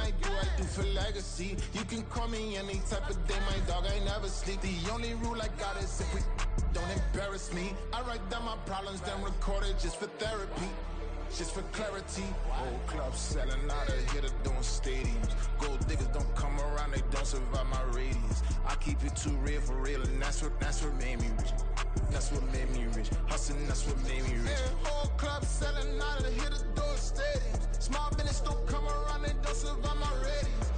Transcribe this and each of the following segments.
I do for legacy. You can call me any type of day, my dog, I never sleep. The only rule I got is if we don't embarrass me. I write down my problems, then record it just for therapy. Just for clarity, whole club selling out of here to doing stadiums. Gold diggers don't come around, they don't survive my radius. I keep it too real for real, and that's what made me rich. That's what made me rich. Hustling, that's what made me rich. Yeah, whole club selling out of here to doing stadiums. Small business don't come around, they don't survive my radius.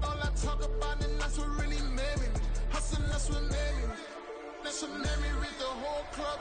All I talk about, and that's what really made me rich. Hustling, that's what made me rich. That's what made me rich. The whole club.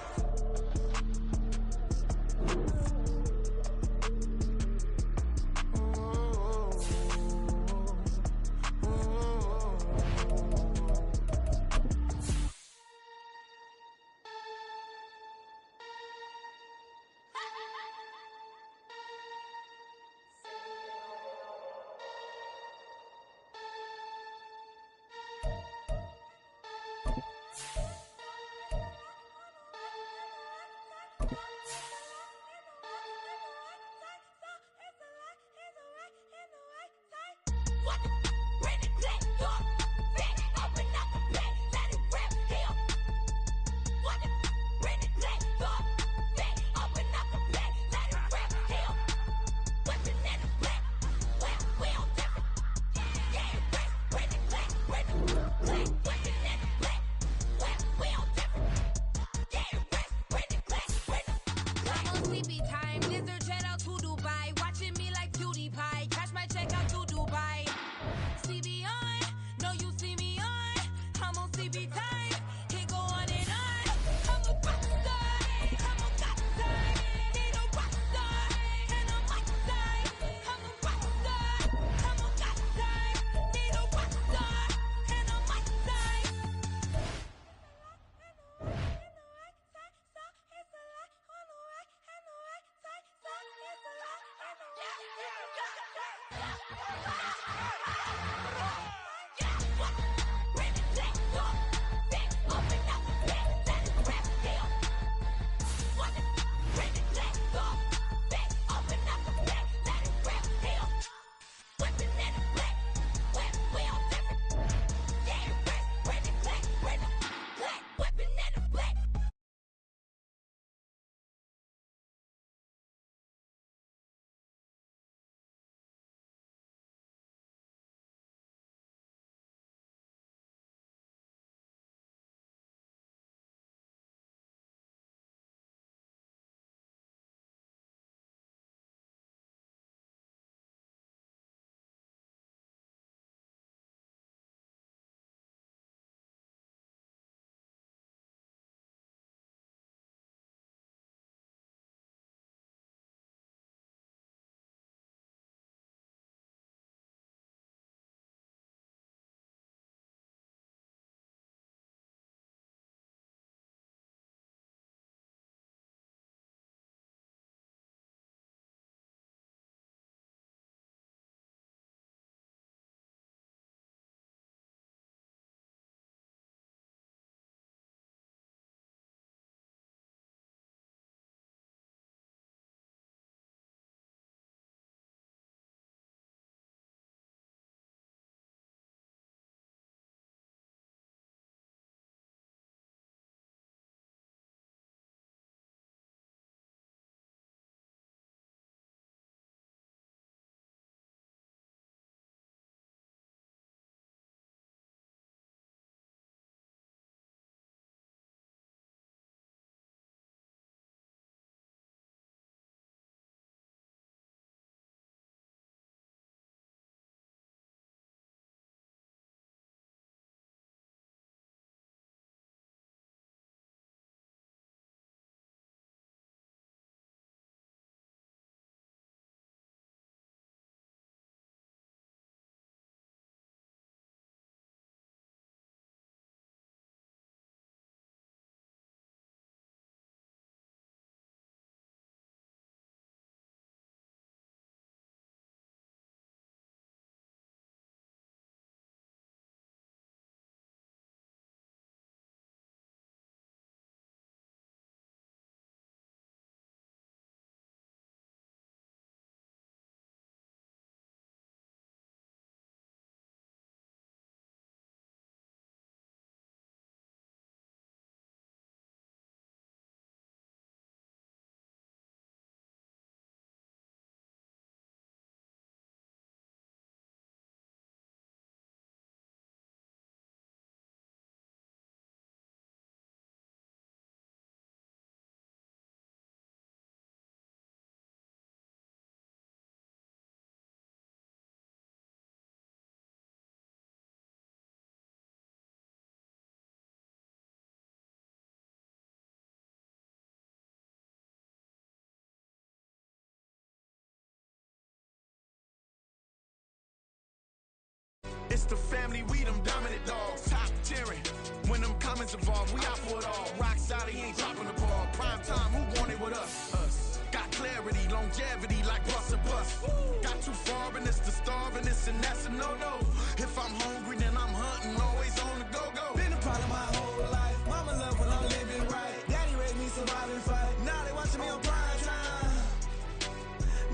Mr. Family, we them dominant dogs. Top tiering. When them comments involved, we out for it all. Rock solid, he ain't dropping the ball. Prime time, who want it with us? Us. Got clarity, longevity, like bust and bust. Got too far, and it's the starving, this and that's a no-no. If I'm hungry, then I'm hunting, always on the go-go. Been a part of my whole life. Mama love when I'm living right. Daddy raised me survive and fight. Now they watching me on prime time.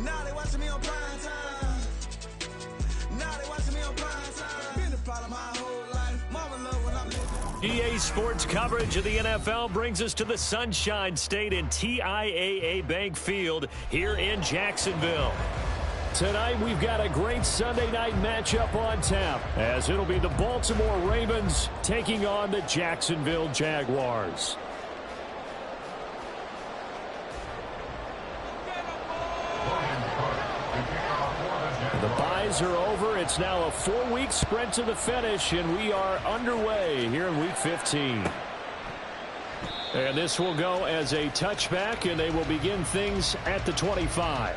Now they watching me on prime time. Now they watching me on prime time. Been a part of my whole life. Mama love when I'm living. EA Sports coverage of the NFL brings us to the Sunshine State in TIAA Bank Field here in Jacksonville. Tonight we've got a great Sunday night matchup on tap, as it'll be the Baltimore Ravens taking on the Jacksonville Jaguars. The byes are over. It's now a 4-week sprint to the finish, and we are underway here in Week 15. And this will go as a touchback, and they will begin things at the 25.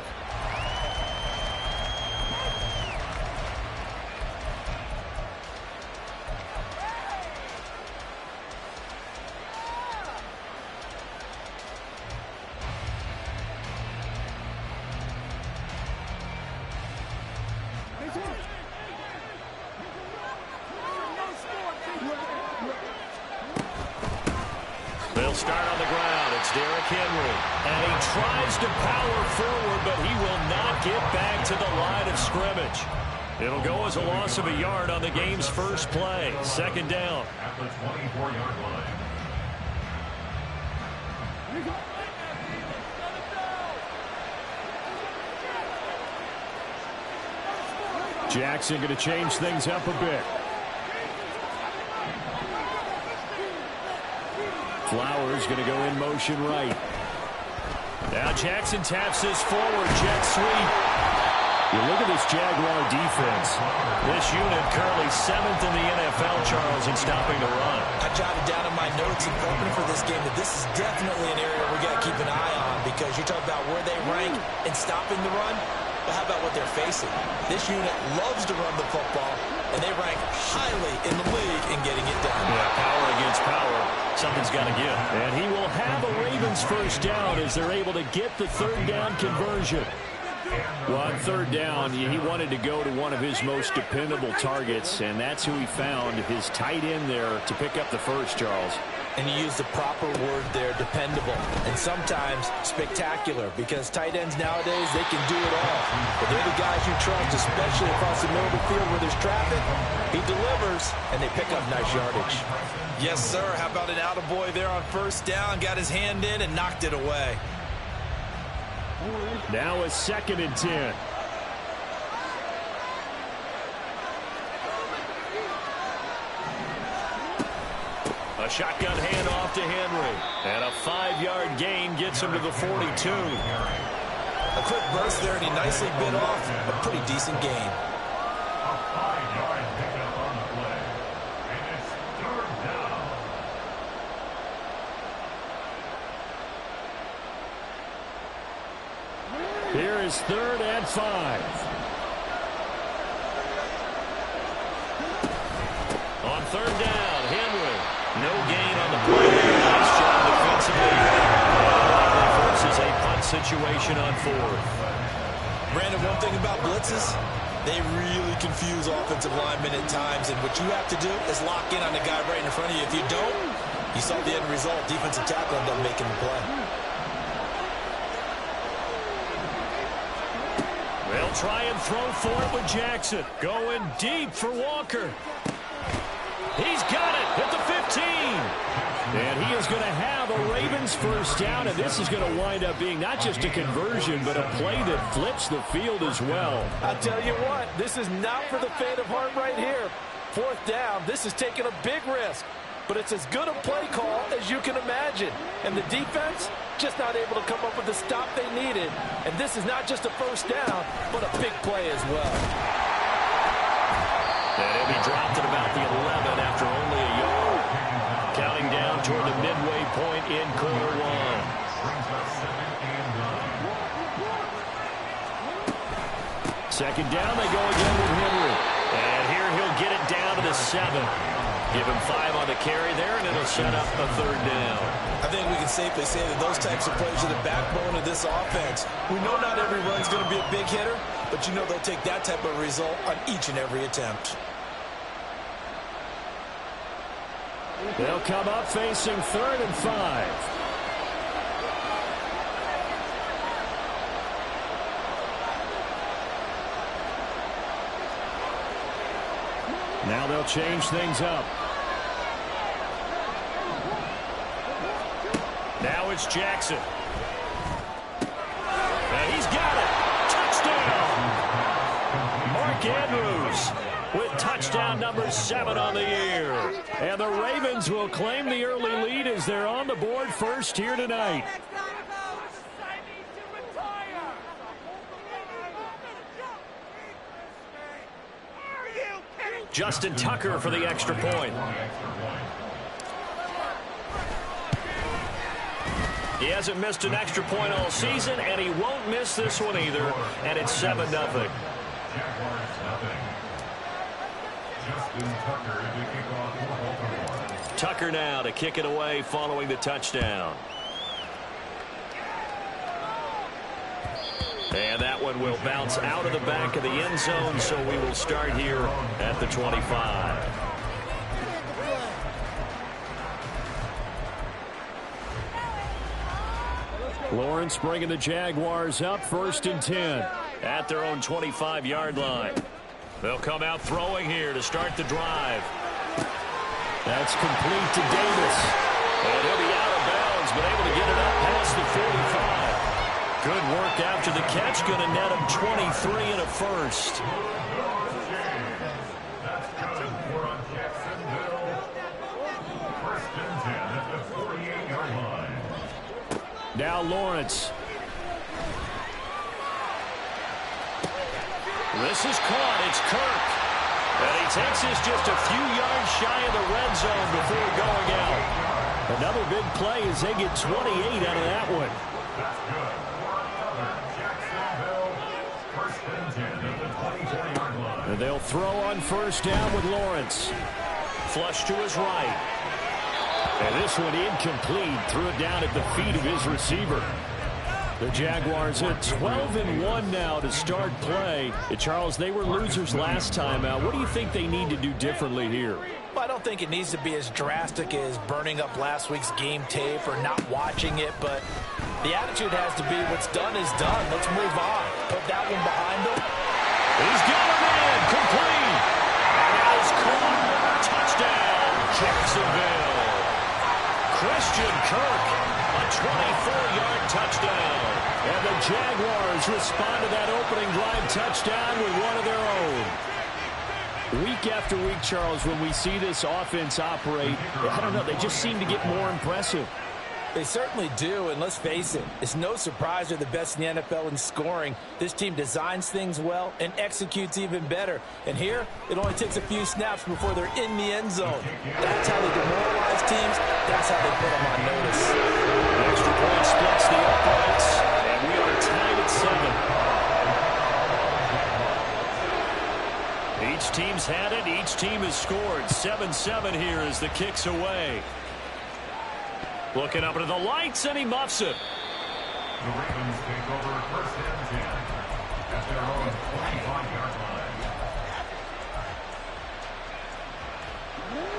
They'll start on the ground. It's Derrick Henry. And he tries to power forward, but he will not get back to the line of scrimmage. It'll go as a loss of a yard on the game's first play. Second down. At the 24-yard line. Jackson going to change things up a bit. Flowers going to go in motion right. Now Jackson taps this forward, jet sweep. You look at this Jaguar defense. This unit currently 7th in the NFL, Charles, in stopping the run. I jotted down in my notes in prepping for this game that this is definitely an area we got to keep an eye on, because you talk about where they rank in stopping the run, but how about what they're facing? This unit loves to run the football, and they rank highly in the league in getting it done. Yeah, power against power. Something's got to give. And he will have a Ravens first down as they're able to get the third down conversion. Well, on third down, he wanted to go to one of his most dependable targets, and that's who he found, his tight end there, to pick up the first, Charles. And you use the proper word there, dependable, and sometimes spectacular, because tight ends nowadays, they can do it all. But they're the guys you trust, especially across the middle of the field where there's traffic. He delivers, and they pick up nice yardage. Yes, sir. How about an attaboy there on first down? Got his hand in and knocked it away. Now a 2nd and 10. A shotgun handoff to Henry. And a 5-yard gain gets him to the 42. A quick burst there, and he nicely bit off a pretty decent gain. A 5-yard pickup on the play. And it's third down. Here is 3rd and 5. On 3rd down, Henry. No gain on the play. Nice job defensively. Forces a punt situation on 4th. Brandon, one thing about blitzes, they really confuse offensive linemen at times, and what you have to do is lock in on the guy right in front of you. If you don't, you saw the end result. Defensive tackle ended up making the play. They'll try and throw for it with Jackson. Going deep for Walker. He's got it at the 15. And he is going to have a Ravens first down, and this is going to wind up being not just a conversion, but a play that flips the field as well. I tell you what, this is not for the faint of heart right here. 4th down, this is taking a big risk, but it's as good a play call as you can imagine. And the defense just not able to come up with the stop they needed. And this is not just a first down, but a big play as well. And he'll be dropped at about the 11 after only a yard. Counting down toward the midway point in quarter 1. Second down, they go again with Henry. And here he'll get it 7. Give him 5 on the carry there, and it'll set up a 3rd down. I think we can safely say that those types of plays are the backbone of this offense. We know not every run's going to be a big hitter, but you know they'll take that type of result on each and every attempt. They'll come up facing 3rd and 5. Now they'll change things up. Now it's Jackson. And he's got it. Touchdown. Mark Andrews with touchdown number 7 on the year. And the Ravens will claim the early lead as they're on the board first here tonight. Justin Tucker for the extra point. He hasn't missed an extra point all season, and he won't miss this one either. And it's 7-0. Tucker now to kick it away following the touchdown. And that one will bounce out of the back of the end zone, so we will start here at the 25. Lawrence bringing the Jaguars up 1st and 10 at their own 25-yard line. They'll come out throwing here to start the drive. That's complete to Davis. And he'll be out of bounds, but able to get it up past the 45. Good work after the catch. Going to net him 23 and a first. Now Lawrence. This is caught. It's Kirk. And he takes this just a few yards shy of the red zone before going out. Another big play as they get 28 out of that one. And they'll throw on 1st down with Lawrence. Flush to his right. And this one incomplete. Threw it down at the feet of his receiver. The Jaguars at 12-1 now to start play. Charles, they were losers last time out. What do you think they need to do differently here? Well, I don't think it needs to be as drastic as burning up last week's game tape or not watching it, but the attitude has to be what's done is done. Let's move on. Put that one behind them. He's got a man complete. And that is caught. Touchdown, Jacksonville. Christian Kirk, a 24-yard touchdown. And the Jaguars respond to that opening drive touchdown with one of their own. Week after week, Charles, when we see this offense operate, I don't know, they just seem to get more impressive. They certainly do, and let's face it, it's no surprise they're the best in the NFL in scoring. This team designs things well and executes even better. And here, it only takes a few snaps before they're in the end zone. That's how they demoralize teams. That's how they put them on notice. The extra point splits the uprights, and we are tied at 7. Each team's had it. Each team has scored. 7-7 here as the kick's away. Looking up into the lights, and he muffs it. The Ravens take over 1st and 10 at their own 25-yard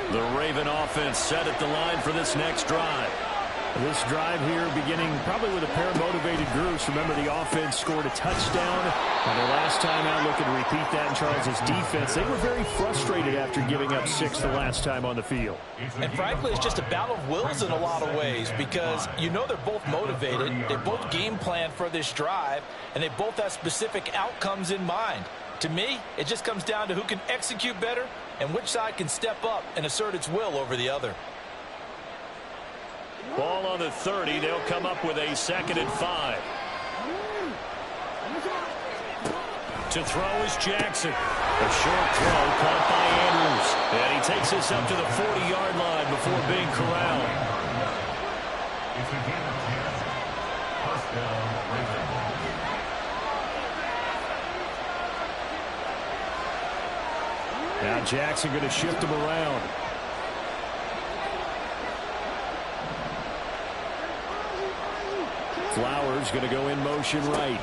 line. The Raven offense set at the line for this next drive. This drive here beginning probably with a pair of motivated groups. Remember, the offense scored a touchdown. And the last time out, looking to repeat that in Charles's defense. They were very frustrated after giving up 6 the last time on the field. And frankly, it's just a battle of wills in a lot of ways because you know they're both motivated. They both game plan for this drive, and they both have specific outcomes in mind. To me, it just comes down to who can execute better and which side can step up and assert its will over the other. Ball on the 30. They'll come up with a 2nd and 5. To throw is Jackson. A short throw caught by Andrews. And he takes this up to the 40-yard line before being corralled. It's a gain of 10. Touchdown, Ravens. Now Jackson going to shift him around. Flowers going to go in motion right.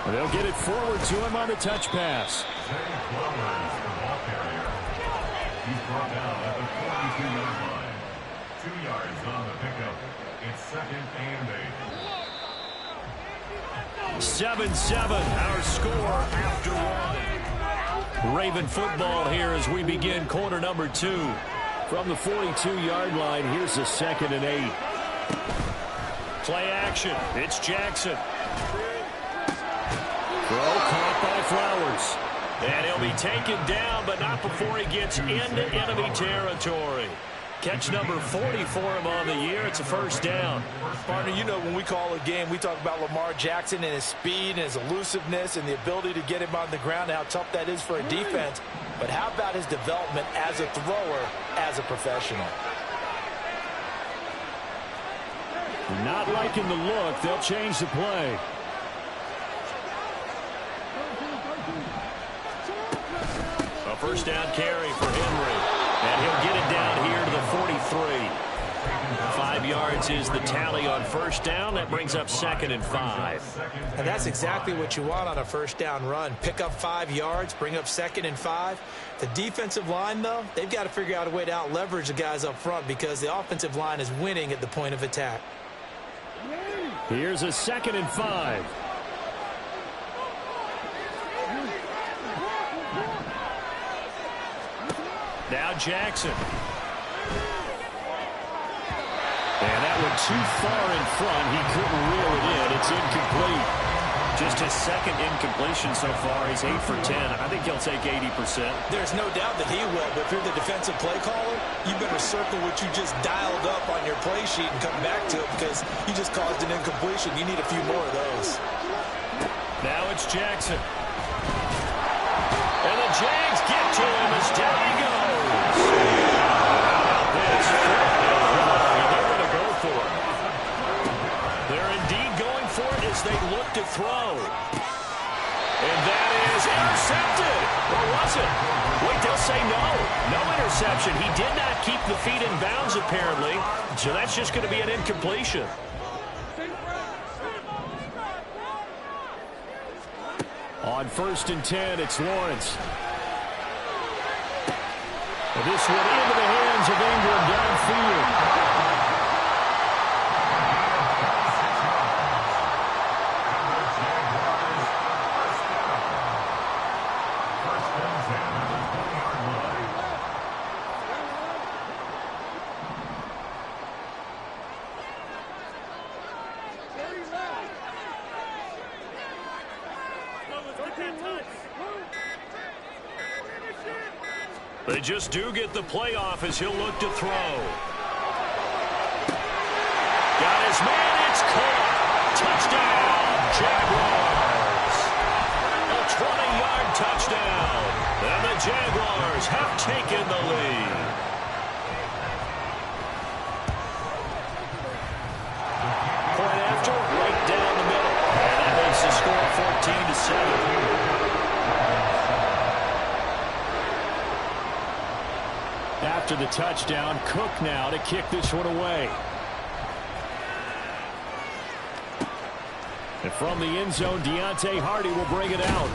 And they'll get it forward to him on the touch pass. Flowers, the ball carrier. He's brought down at the 42-yard line. 2 yards on the pickup. It's 2nd and 8. 7-7, our score after one. Raven football here as we begin quarter number 2. From the 42-yard line, here's the 2nd and 8. Play action. It's Jackson. Throw caught by Flowers. And he'll be taken down, but not before he gets into enemy territory. Catch number 40 for him on the year. It's a first down. Partner, you know when we call a game, we talk about Lamar Jackson and his speed and his elusiveness and the ability to get him on the ground and how tough that is for a defense. But how about his development as a thrower, as a professional? Not liking the look. They'll change the play. A first down carry for Henry. And he'll get it down here to the 43. 5 yards is the tally on first down. That brings up 2nd and 5. And that's exactly what you want on a first down run. Pick up 5 yards, bring up 2nd and 5. The defensive line, though, they've got to figure out a way to out-leverage the guys up front because the offensive line is winning at the point of attack. Here's a 2nd and 5. Now Jackson. And that went too far in front. He couldn't reel it in. It's incomplete. Just his 2nd incompletion so far. He's 8 for 10. I think he'll take 80%. There's no doubt that he will, but if you're the defensive play caller, you better circle what you just dialed up on your play sheet and come back to it because you just caused an incompletion. You need a few more of those. Now it's Jackson. And the Jags get to him as down he goes. How about this? They're going to go for it. They're indeed going for it as they look to throw. And that is intercepted. Or was it? Wait, they'll say no. No interception. He did not keep the feet in bounds, apparently. So that's just going to be an incompletion. On 1st and 10, it's Lawrence. And this one into the hands of Ingram downfield. They just do get the playoff as he'll look to throw. Got his man, it's caught. Touchdown, Jaguars. A 20-yard touchdown. And the Jaguars have taken the lead. Point after, right down the middle. And that makes the score 14-7. After the touchdown, Cook now to kick this one away. And from the end zone, Deontay Hardy will bring it out.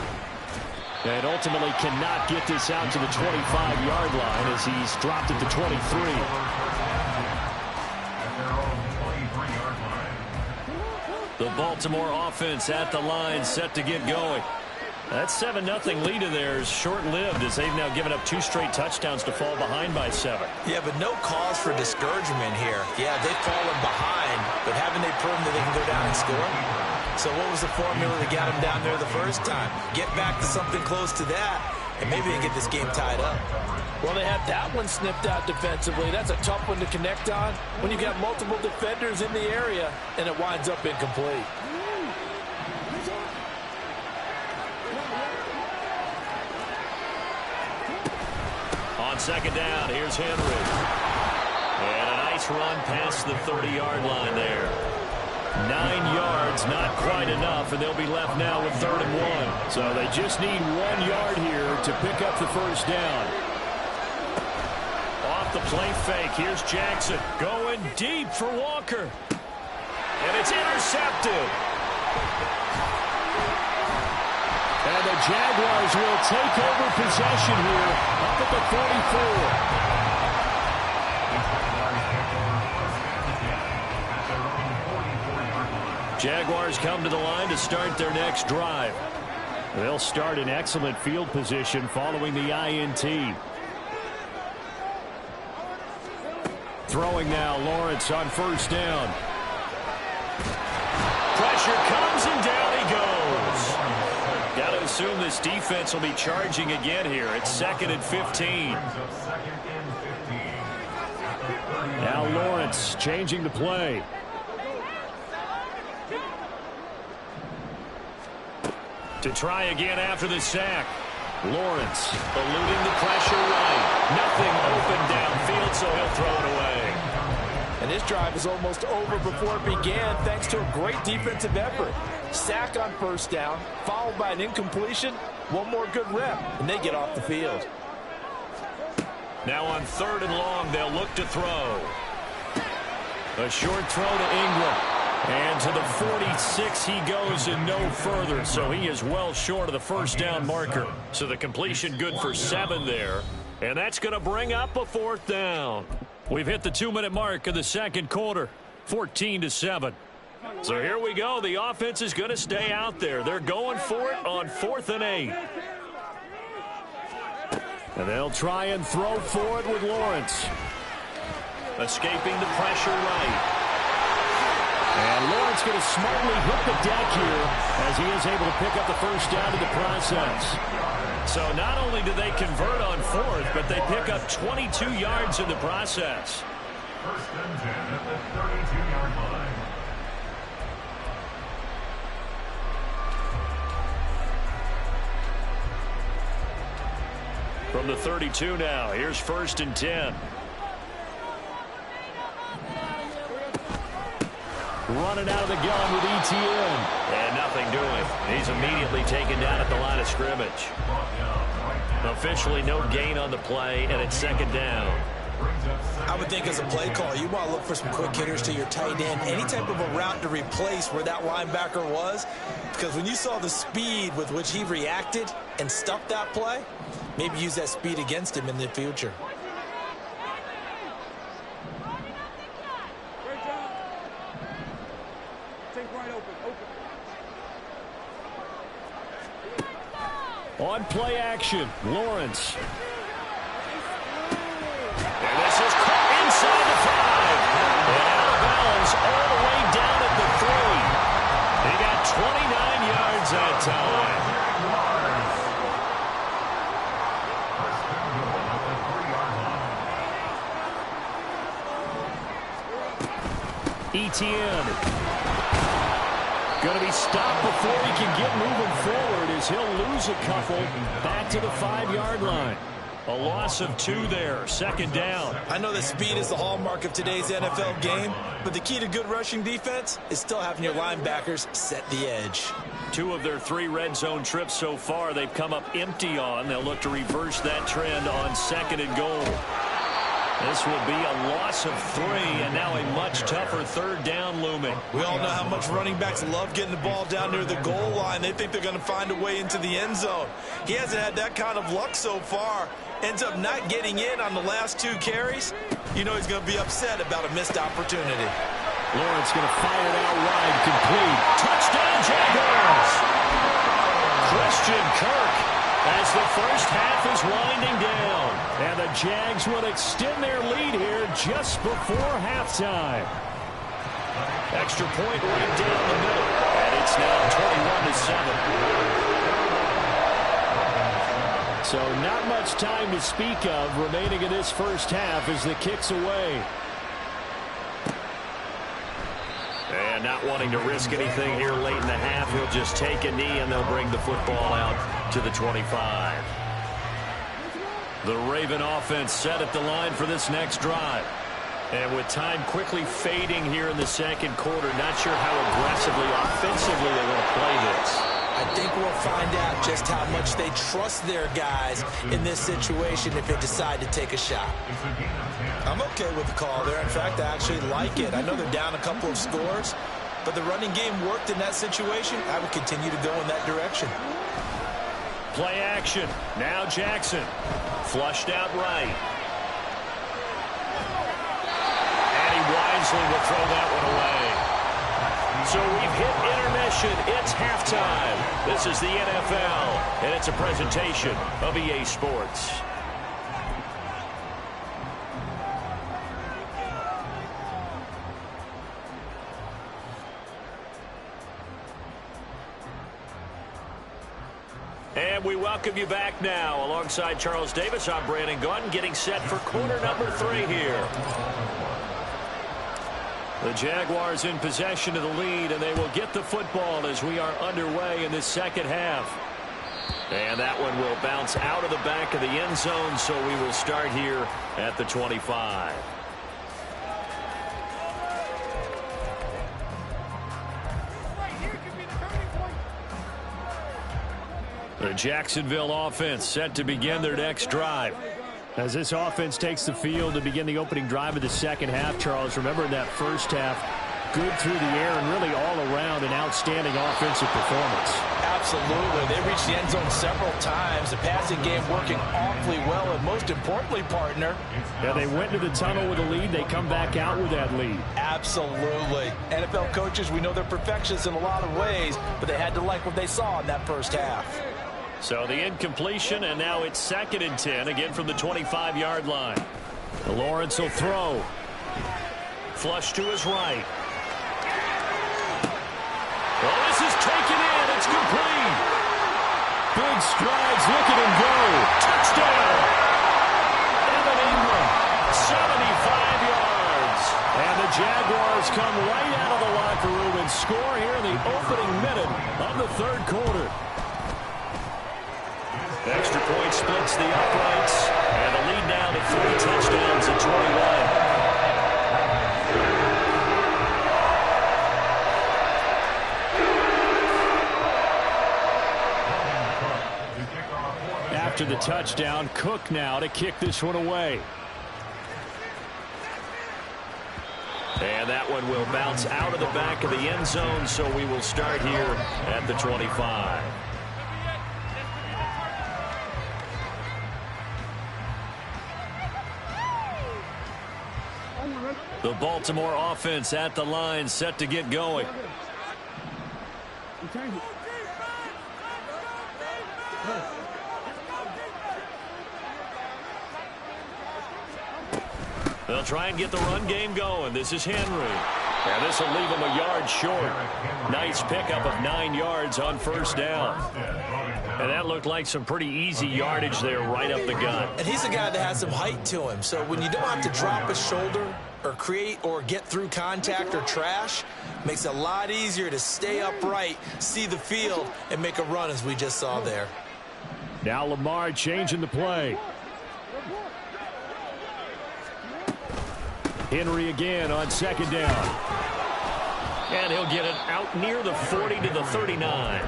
And ultimately cannot get this out to the 25-yard line as he's dropped it to 23. The Baltimore offense at the line, set to get going. That 7-0 lead of theirs short-lived as they've now given up 2 straight touchdowns to fall behind by 7. Yeah, but no cause for discouragement here. Yeah, they've fallen behind, but haven't they proven that they can go down and score? So what was the formula that got them down there the first time? Get back to something close to that, and maybe they get this game tied up. Well, they had that one snipped out defensively. That's a tough one to connect on when you've got multiple defenders in the area, and it winds up incomplete. On 2nd down, here's Henry. And a nice run past the 30-yard line there. 9 yards, not quite enough, and they'll be left now with 3rd and 1. So they just need 1 yard here to pick up the first down. Off the play fake, here's Jackson going deep for Walker. And it's intercepted. And the Jaguars will take over possession here up at the 44. Jaguars come to the line to start their next drive. They'll start in excellent field position following the INT. Throwing now, Lawrence on first down. Pressure comes and down he goes. Got to assume this defense will be charging again here. It's 2nd and 15. Now Lawrence changing the play. To try again after the sack. Lawrence eluding the pressure right. Nothing open downfield, so he'll throw it away. And this drive is almost over before it began thanks to a great defensive effort. Sack on first down, followed by an incompletion. One more good rep, and they get off the field. Now on 3rd and long, they'll look to throw. A short throw to Ingram. And to the 46 he goes and no further, so he is well short of the first down marker. So the completion good for 7 there. And that's going to bring up a 4th down. We've hit the 2-minute mark of the second quarter, 14-7. So here we go. The offense is going to stay out there. They're going for it on 4th and 8. And they'll try and throw for it with Lawrence. Escaping the pressure right. And Lawrence going to smartly hit the deck here as he is able to pick up the first down in the process. So not only do they convert on 4th, but they pick up 22 yards in the process. 1st and 10 at the 32-yard line. From the 32 now, here's 1st and 10. Running out of the gun with ETN. And nothing doing. He's immediately taken down at the line of scrimmage. Officially no gain on the play, and it's 2nd down. I would think as a play call, you want to look for some quick hitters to your tight end. Any type of a route to replace where that linebacker was. Because when you saw the speed with which he reacted and stuffed that play, maybe use that speed against him in the future. On play action, Lawrence. And this is caught inside the 5. And out of bounds all the way down at the 3. He got 29 yards that time. ETN. Going to be stopped before he can get moving forward as he'll lose a couple back to the 5-yard line. A loss of 2 there, 2nd down. I know that speed is the hallmark of today's NFL game, but the key to good rushing defense is still having your linebackers set the edge. 2 of their 3 red zone trips so far they've come up empty on. They'll look to reverse that trend on 2nd and goal. This will be a loss of 3, and now a much tougher 3rd down looming. We all know how much running backs love getting the ball down near the goal line. They think they're going to find a way into the end zone. He hasn't had that kind of luck so far. Ends up not getting in on the last 2 carries. You know he's going to be upset about a missed opportunity. Lawrence going to fire it out wide, complete. Touchdown, Jaguars! Christian Kirk as the first half is winding down. And the Jags will extend their lead here just before halftime. Extra point right down the middle. And it's now 21-7. So not much time to speak of remaining in this first half as the kick's away. And not wanting to risk anything here late in the half, he'll just take a knee and they'll bring the football out to the 25. The Raven offense set at the line for this next drive. And with time quickly fading here in the second quarter, not sure how aggressively, offensively they want to play this. I think we'll find out just how much they trust their guys in this situation if they decide to take a shot. I'm okay with the call there. In fact, I actually like it. I know they're down a couple of scores, but the running game worked in that situation. I would continue to go in that direction. Play action. Now Jackson. Flushed out right. And he wisely will throw that one away. So we've hit intermission. It's halftime. This is the NFL, and it's a presentation of EA Sports. And we welcome you back now. Alongside Charles Davis, I'm Brandon Gunn, getting set for quarter number 3 here. The Jaguars in possession of the lead, and they will get the football as we are underway in this second half. And that one will bounce out of the back of the end zone, so we will start here at the 25. The Jacksonville offense set to begin their next drive. As this offense takes the field to begin the opening drive of the second half, Charles, remember in that first half, good through the air and really all around an outstanding offensive performance. Absolutely. They reached the end zone several times. The passing game working awfully well, and most importantly, partner. Yeah, they went to the tunnel with a lead. They come back out with that lead. Absolutely. NFL coaches, we know they're perfectionists in a lot of ways, but they had to like what they saw in that first half. So the incompletion, and now it's 2nd and 10, again from the 25-yard line. Lawrence will throw. Flush to his right. Well, this is taken in. It's complete. Big strides. Look at him go. Touchdown. Evan Ingram, 75 yards. And the Jaguars come right out of the locker room and score here in the opening minute of the third quarter. Extra point splits the uprights, and the lead now to 3 touchdowns at 21. After the touchdown, Cook now to kick this one away. And that one will bounce out of the back of the end zone, so we will start here at the 25. The Baltimore offense at the line, set to get going. They'll try and get the run game going. This is Henry. And this will leave him a yard short. Nice pickup of 9 yards on first down. And that looked like some pretty easy yardage there right up the gut. And he's a guy that has some height to him. So when you don't have to drop a shoulder or create or get through contact or trash, makes it a lot easier to stay upright, see the field, and make a run as we just saw there. Now Lamar changing the play. Henry again on 2nd down. And he'll get it out near the 40 to the 39.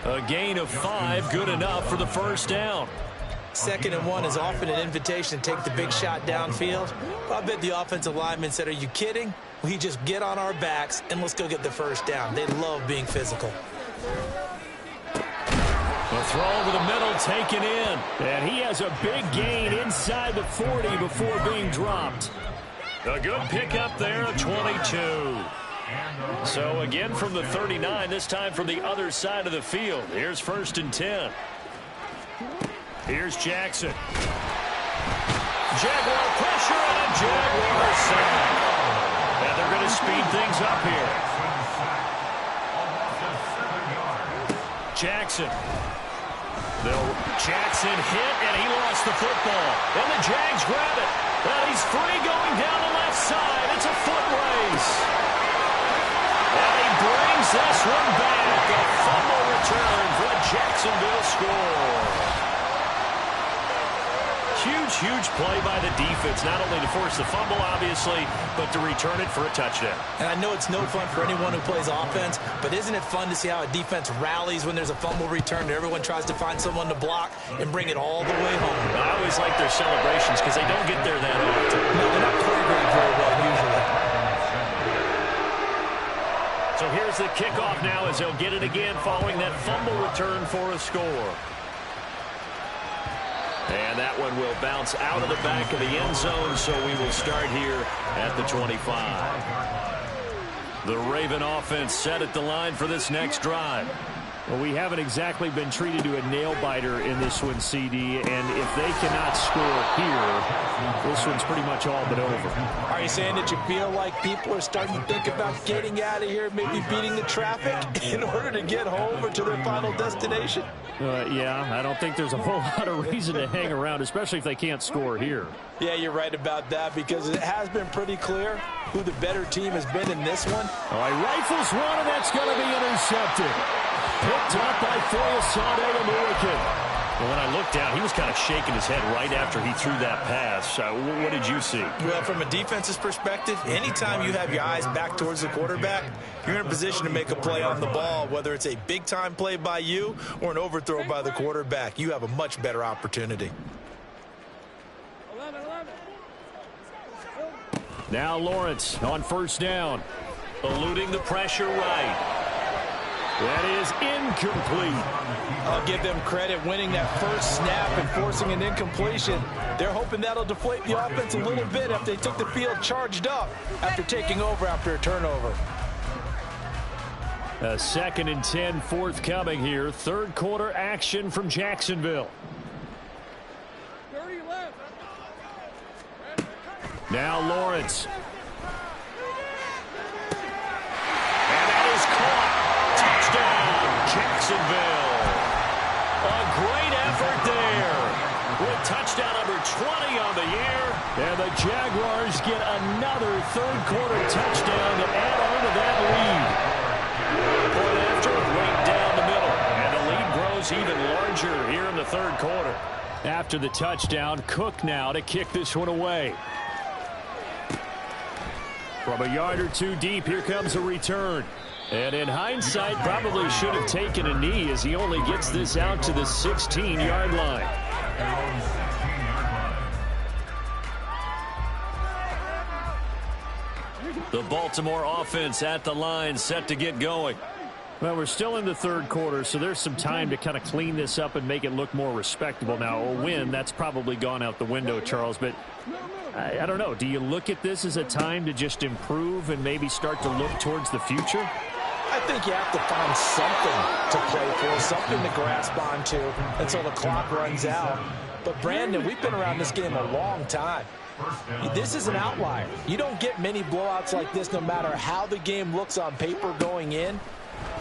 A gain of 5, good enough for the first down. 2nd and 1 is often an invitation to take the big shot downfield. I bet the offensive lineman said, are you kidding? We just get on our backs and let's go get the first down. They love being physical. A throw over the middle taken in. And he has a big gain inside the 40 before being dropped. A good pickup there of 22. So again from the 39, this time from the other side of the field. Here's 1st and 10. Here's Jackson. Jaguar pressure on a Jaguar sack. And they're going to speed things up here. Jackson. Jackson hit, and he lost the football. And the Jags grab it. And he's free going down the left side. It's a foot race. And he brings this one back. A fumble return for a Jacksonville score. Huge play by the defense, not only to force the fumble, obviously, but to return it for a touchdown. And I know it's no fun for anyone who plays offense, but isn't it fun to see how a defense rallies when there's a fumble return and everyone tries to find someone to block and bring it all the way home? I always like their celebrations because they don't get there that often. No, they're not choreographed very well usually. So here's the kickoff now as they'll get it again following that fumble return for a score. And that one will bounce out of the back of the end zone, so we will start here at the 25. The Raven offense set at the line for this next drive. Well, we haven't exactly been treated to a nail-biter in this one, CD, and if they cannot score here, this one's pretty much all but over. Are you saying that you feel like people are starting to think about getting out of here, maybe beating the traffic in order to get home or to their final destination? Yeah, I don't think there's a whole lot of reason to hang around, especially if they can't score here. Yeah, you're right about that because it has been pretty clear who the better team has been in this one. All right, rifles one, and that's going to be intercepted. Picked up by Foyesade American. Well, when I looked down, he was kind of shaking his head right after he threw that pass. What did you see? Well, from a defense's perspective, anytime you have your eyes back towards the quarterback, you're in a position to make a play on the ball, whether it's a big-time play by you or an overthrow by the quarterback. You have a much better opportunity. Now Lawrence on first down. Eluding the pressure right. That is incomplete. I'll give them credit winning that first snap and forcing an incompletion. They're hoping that'll deflate the offense a little bit after they took the field charged up after taking over after a turnover. A 2nd and 10 forthcoming here. Third quarter action from Jacksonville. Now Lawrence. And that is caught. Touchdown, Jacksonville. A great effort there. With touchdown number 20 on the year. And the Jaguars get another third quarter touchdown to add on to that lead. Point after, right down the middle. And the lead grows even larger here in the third quarter. After the touchdown, Cook now to kick this one away. From a yard or two deep, here comes a return. And in hindsight, probably should have taken a knee as he only gets this out to the 16-yard line. The Baltimore offense at the line, set to get going. Well, we're still in the third quarter, so there's some time to kind of clean this up and make it look more respectable. Now, a win, that's probably gone out the window, Charles, but I don't know. Do you look at this as a time to just improve and maybe start to look towards the future? I think you have to find something to play for, something to grasp onto until the clock runs out. But, Brandon, we've been around this game a long time. This is an outlier. You don't get many blowouts like this no matter how the game looks on paper going in.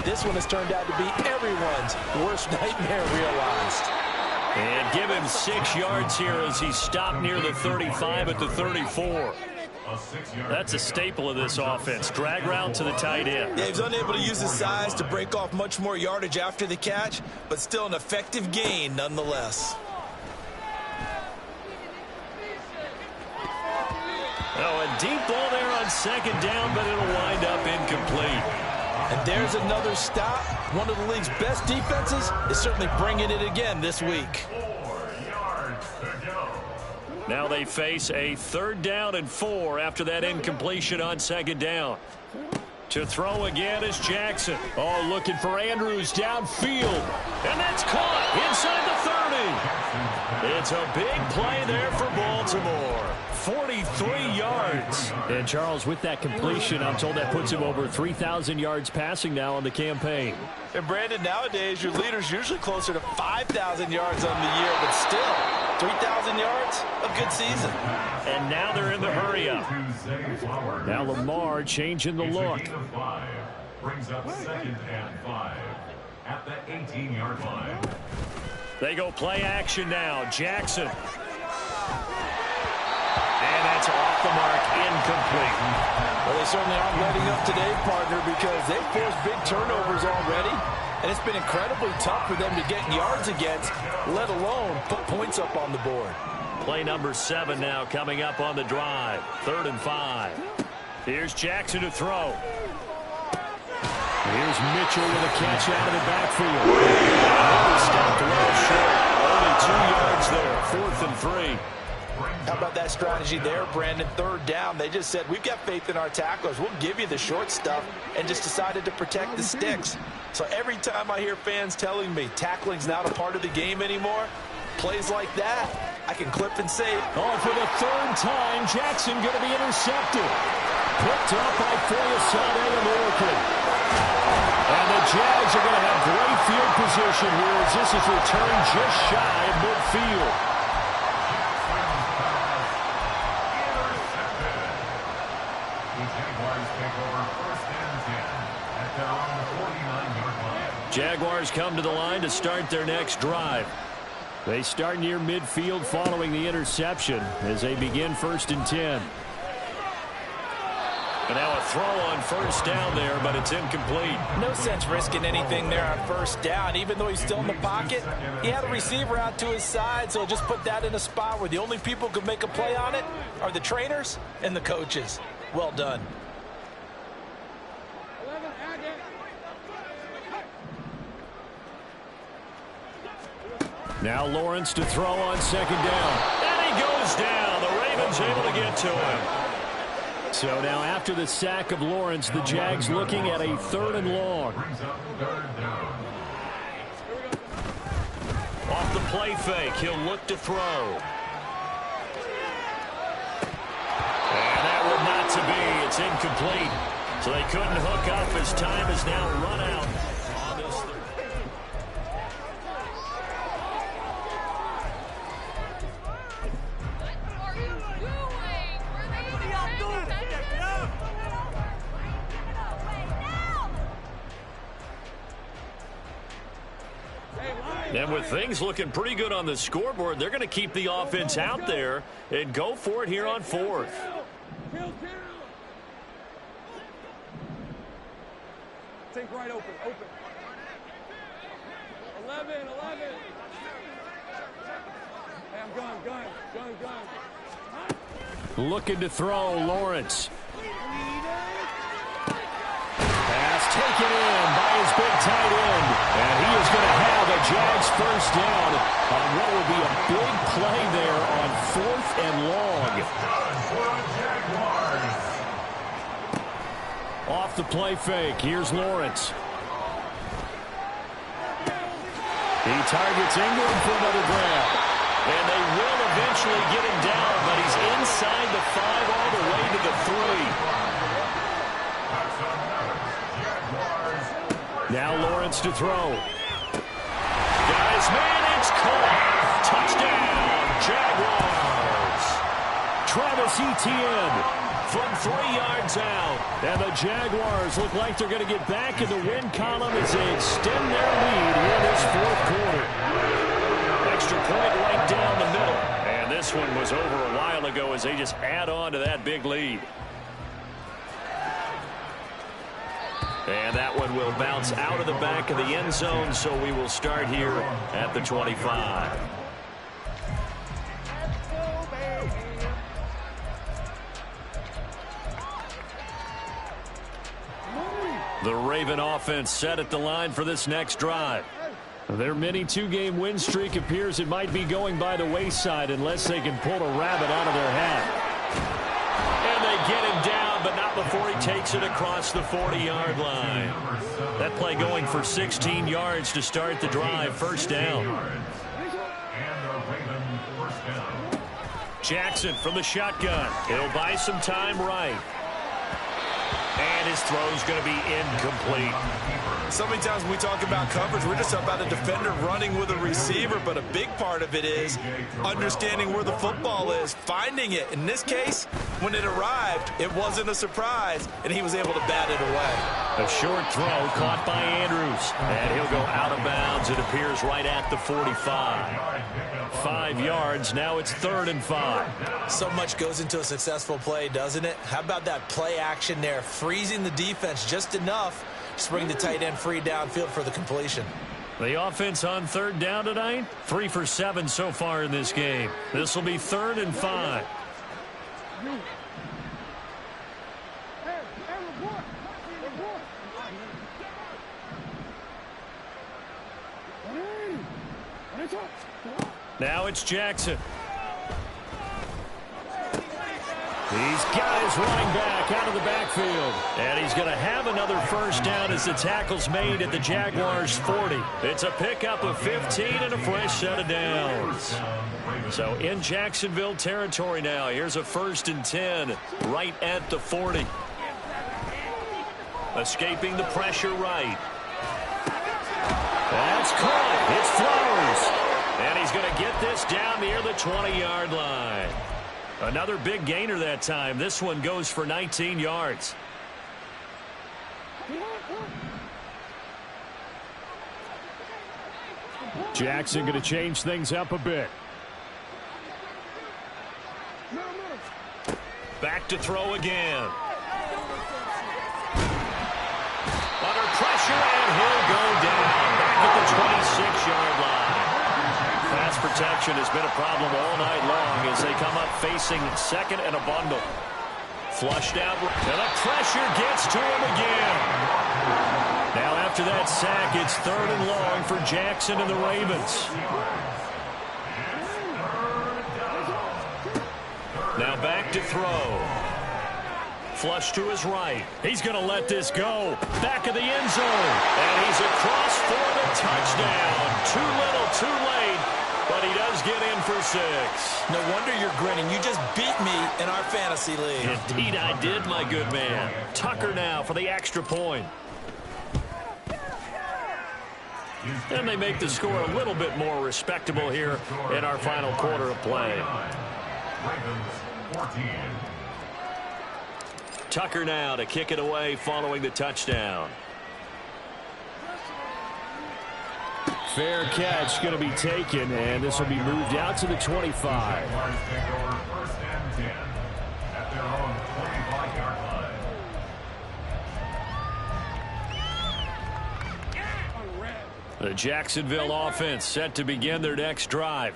This one has turned out to be everyone's worst nightmare realized. And give him 6 yards here as he stopped near the 35 at the 34. That's a staple of this offense. Drag route to the tight end. Yeah, he's unable to use his size to break off much more yardage after the catch, but still an effective gain nonetheless. Oh, a deep ball there on second down, but it'll wind up incomplete. And there's another stop. One of the league's best defenses is certainly bringing it again this week. 4 yards to go. Now they face a 3rd down and 4 after that incompletion on second down. To throw again is Jackson. Oh, looking for Andrews downfield. And that's caught inside the 30. It's a big play there for Baltimore. 43 yards. And Charles, with that completion, I'm told that puts him over 3,000 yards passing now on the campaign. And Brandon, nowadays your leader's usually closer to 5,000 yards on the year, but still 3,000 yards, a good season. And now they're in the hurry up. Now Lamar changing the look. Brings up 2nd and 5 at the 18-yard line. They go play action now. Jackson. And that's off the mark, incomplete. Well, they certainly aren't letting up today, partner, because they've forced big turnovers already. And it's been incredibly tough for them to get yards against, let alone put points up on the board. Play number 7 now coming up on the drive. 3rd and 5. Here's Jackson to throw. Here's Mitchell with a catch out of the backfield. Stopped well short. Only 2 yards there. 4th and 3. How about that strategy there, Brandon? 3rd down. They just said, we've got faith in our tacklers. We'll give you the short stuff, and just decided to protect the sticks. So every time I hear fans telling me tackling's not a part of the game anymore, plays like that, I can clip and save. Oh, for the 3rd time, Jackson going to be intercepted. Picked up by Foyesade and Oracle. And the Jags are going to have great field position here as this is returned just shy of midfield. Jaguars come to the line to start their next drive. They start near midfield following the interception as they begin 1st and 10. And now a throw on 1st down there, but it's incomplete. No sense risking anything there on 1st down. Even though he's still in the pocket, he had a receiver out to his side, so just put that in a spot where the only people who can make a play on it are the trainers and the coaches. Well done. Now Lawrence to throw on 2nd down. And he goes down. The Ravens able to get to him. So now after the sack of Lawrence, the Jags looking at a 3rd and long. Off the play fake, he'll look to throw. And that would not to be. It's incomplete. So they couldn't hook up as time is now run out. And with things looking pretty good on the scoreboard, they're going to keep the offense out there and go for it here on 4th. Think right open. 11. Hey, I'm gun. Looking to throw, Lawrence. Pass taken in by his big tight end. And he is going to have a Jags 1st down on what will be a big play there on 4th and long. Off the play fake, here's Lawrence. He targets Ingram for another grab. And they will eventually get him down, but he's inside the 5 all the way to the 3. Now Lawrence to throw. Got his man, it's caught. Touchdown, Jaguars. Travis Etienne from 3 yards out. And the Jaguars look like they're going to get back in the win column as they extend their lead here this 4th quarter. Extra point right down the middle. And this one was over a while ago as they just add on to that big lead. And that one will bounce out of the back of the end zone, so we will start here at the 25. The Raven offense set at the line for this next drive. Their mini 2-game win streak appears it might be going by the wayside unless they can pull a rabbit out of their hat. And they get him down, but not before he takes it across the 40-yard line. That play going for 16 yards to start the drive. 1st down. Jackson from the shotgun. He'll buy some time right. And his throw's going to be incomplete. So many times when we talk about coverage, we're just about a defender running with a receiver, but a big part of it is understanding where the football is, finding it. In this case, when it arrived, it wasn't a surprise, and he was able to bat it away. A short throw caught by Andrews, and he'll go out of bounds. It appears right at the 45. 5 yards, now it's 3rd and 5. So much goes into a successful play, doesn't it? How about that play action there, freezing the defense just enough Just bring the tight end free downfield for the completion. The offense on third down tonight, 3 for 7 so far in this game. This will be 3rd and 5. Now it's Jackson. He's got his running back out of the backfield. And he's going to have another first down as the tackle's made at the Jaguars' 40. It's a pickup of 15 and a fresh set of downs. So in Jacksonville territory now. Here's a 1st and 10 right at the 40. Escaping the pressure right. That's caught. It's Flowers. And he's going to get this down near the 20-yard line. Another big gainer that time. This one goes for 19 yards. Jackson going to change things up a bit. Back to throw again. Under pressure, and he'll go down. Back at the 26-yard line. Pass protection has been a problem all night long as they come up facing 2nd and a bundle. Flushed out, and the pressure gets to him again. Now after that sack, it's 3rd and long for Jackson and the Ravens. Now back to throw. Flush to his right. He's going to let this go. Back of the end zone. And he's across for the touchdown. Too little, too late. But he does get in for 6. No wonder you're grinning. You just beat me in our fantasy league. Indeed I did, my good man. Tucker now for the extra point. And they make the score a little bit more respectable here in our final quarter of play. Ravens 14. Tucker now to kick it away following the touchdown. Fair catch going to be taken, and this will be moved out to the 25. Jaguars take over 1st and 10 at their own 25-yard line. The Jacksonville offense set to begin their next drive.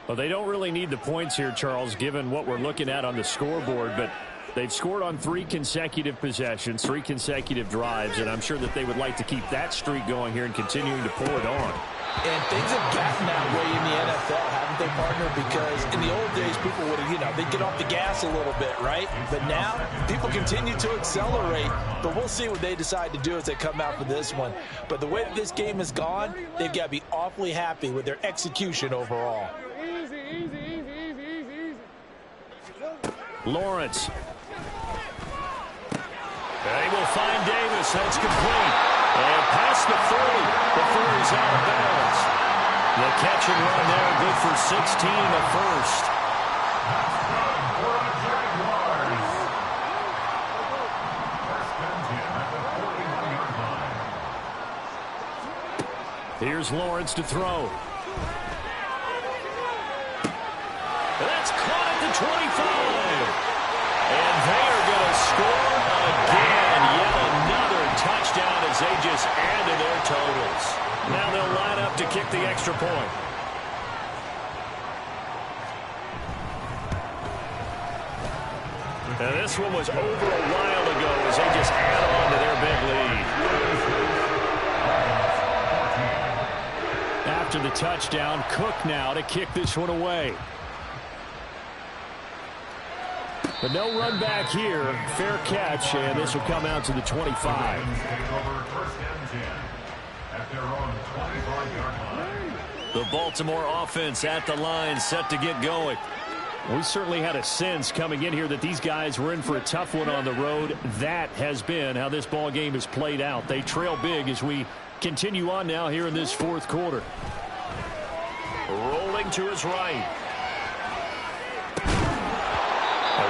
Well, they don't really need the points here, Charles, given what we're looking at on the scoreboard, but they've scored on 3 consecutive possessions, 3 consecutive drives, and I'm sure that they would like to keep that streak going here and continuing to pull it on. And things have gotten that way in the NFL, haven't they, partner? Because in the old days, people would, they'd get off the gas a little bit, right? But now, people continue to accelerate. But we'll see what they decide to do as they come out for this one. But the way that this game has gone, they've got to be awfully happy with their execution overall. Lawrence. They will find Davis. That's complete. And past the 40 before he's out of bounds. The catch and run there, good for 16, the first. Here's Lawrence to throw. That's caught at the 25. And they are going to score again. Yet another touchdown as they just add to their totals. Now they'll line up to kick the extra point. Now this one was over a while ago as they just add on to their big lead. After the touchdown, Cook now to kick this one away. But no run back here. Fair catch, and this will come out to the 25. The Baltimore offense at the line, set to get going. We certainly had a sense coming in here that these guys were in for a tough one on the road. That has been how this ball game has played out. They trail big as we continue on now here in this 4th quarter. Rolling to his right.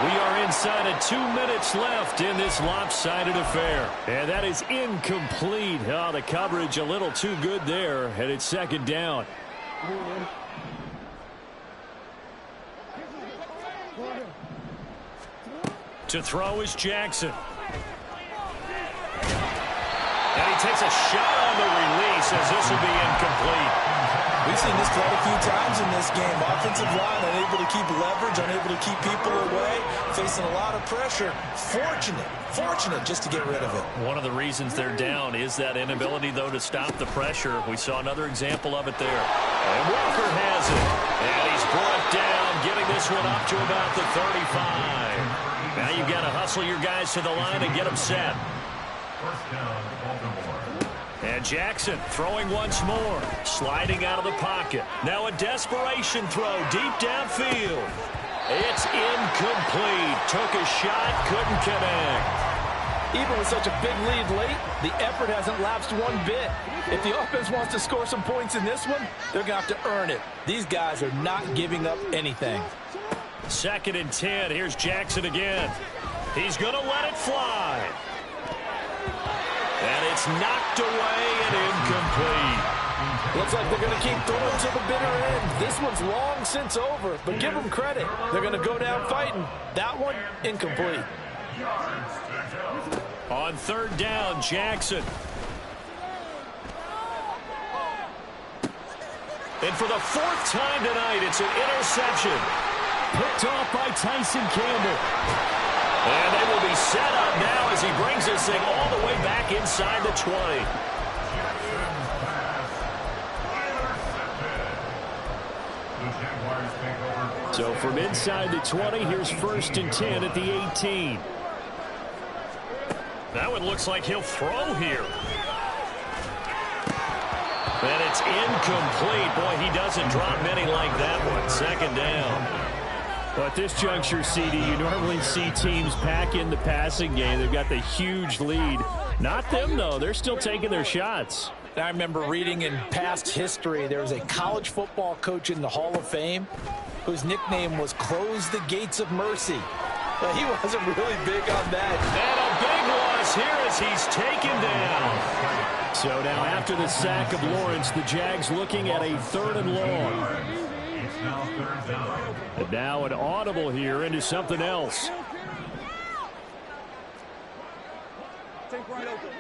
We are inside of 2 minutes left in this lopsided affair. And that is incomplete. Oh, the coverage a little too good there, and it's 2nd down. To throw is Jackson. And he he takes a shot on the release as this will be incomplete. We've seen this quite a few times in this game. Offensive line unable to keep leverage, unable to keep people away, facing a lot of pressure. Fortunate just to get rid of it. One of the reasons they're down is that inability, though, to stop the pressure. We saw another example of it there. And Walker has it. And he's brought down, getting this one up to about the 35. Now you've got to hustle your guys to the line and get them set. First down, Baltimore. And Jackson throwing once more, sliding out of the pocket. Now a desperation throw deep downfield. It's incomplete. Took a shot, couldn't connect. Even with such a big lead late, the effort hasn't lapsed one bit. If the offense wants to score some points in this one, they're going to have to earn it. These guys are not giving up anything. 2nd and 10. Here's Jackson again. He's going to let it fly. And it's knocked away and incomplete. Looks like they're going to keep throwing to the bitter end. This one's long since over, but give them credit. They're going to go down fighting. That one, incomplete. On 3rd down, Jackson. And for the 4th time tonight, it's an interception. Picked off by Tyson Campbell. And they will be set up now as he brings this thing all the way back inside the 20. So from inside the 20, here's 1st and 10 at the 18. That one looks like he'll throw here. And it's incomplete. Boy, he doesn't drop many like that one. 2nd down. Well, at this juncture, CD, you normally see teams pack in the passing game. They've got the huge lead. Not them, though. They're still taking their shots. I remember reading in past history, there was a college football coach in the Hall of Fame whose nickname was Close the Gates of Mercy. But he wasn't really big on that. And a big loss here as he's taken down. So now after the sack of Lawrence, the Jags looking at a 3rd and long. And now an audible here into something else. Take right open.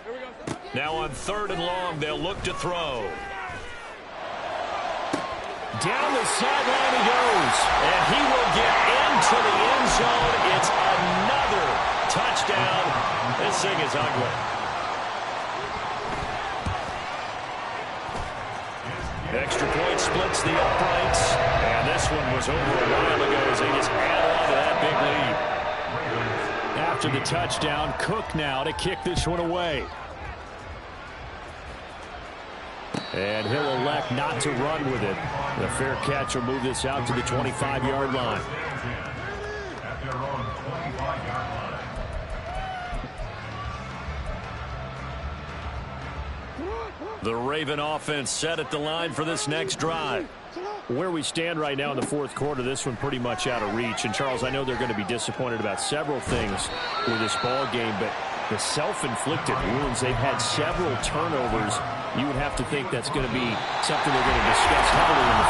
Here we go. Now on 3rd and long, they'll look to throw. Down the sideline he goes. And he will get into the end zone. It's another touchdown. This thing is ugly. Extra point splits the uprights. And this one was over a while ago as they just add on to that big lead. After the touchdown, Cook now to kick this one away. And he'll elect not to run with it. The fair catch will move this out to the 25-yard line. At their own 25-yard line. The Raven offense set at the line for this next drive. Where we stand right now in the 4th quarter, this one pretty much out of reach. And, Charles, I know they're going to be disappointed about several things with this ball game, but the self-inflicted wounds, they've had several turnovers. You would have to think that's going to be something they're going to discuss heavily in the